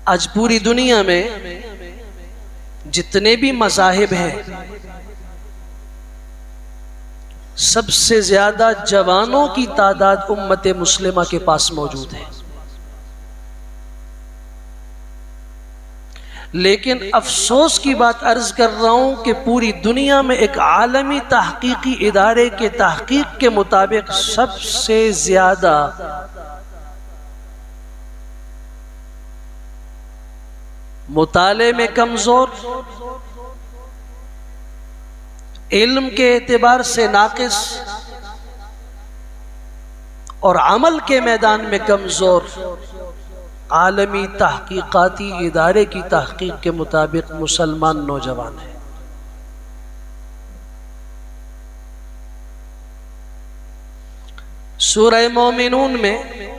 आज पूरी दुनिया में जितने भी मज़ाहिब हैं, सबसे ज्यादा जवानों की तादाद उम्मत मुस्लिमा के पास मौजूद है। लेकिन अफसोस की बात अर्ज कर रहा हूं कि पूरी दुनिया में एक आलमी तहकीकी इदारे के तहकीक के मुताबिक सबसे ज्यादा मुताले में कमजोर, इल्म के एतबार से नाकिस और अमल के मैदान में कमजोर आलमी तहकीकाती इदारे की तहकीक के मुताबिक मुसलमान नौजवान है। सूरह मोमिनून में